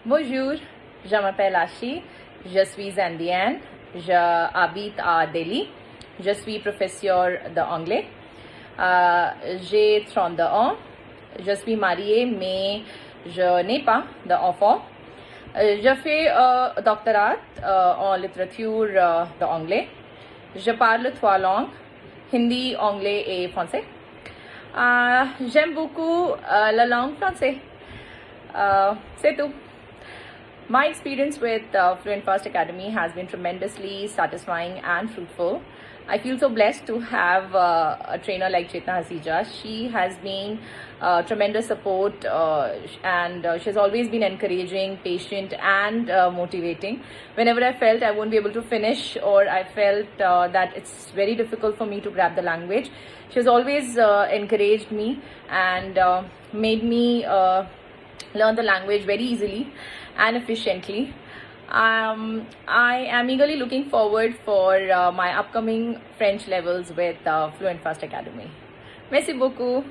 Bonjour, je m'appelle Ashi, je suis indienne, j'habite à Delhi, je suis professeur d'anglais, j'ai 32 ans, je suis mariée mais je n'ai pas d'enfant. Je fais un doctorat en littérature d'anglais. Je parle 3 langues, hindi, anglais et français. J'aime beaucoup la langue française. C'est tout. My experience with Fluent Fast Academy has been tremendously satisfying and fruitful. I feel so blessed to have a trainer like Chetna Hasija. She has been tremendous support and she has always been encouraging, patient and motivating. Whenever I felt I won't be able to finish or I felt that it's very difficult for me to grab the language, she has always encouraged me and made me learn the language very easily and efficiently. I am eagerly looking forward for my upcoming French levels with Fluent Fast Academy. Merci beaucoup.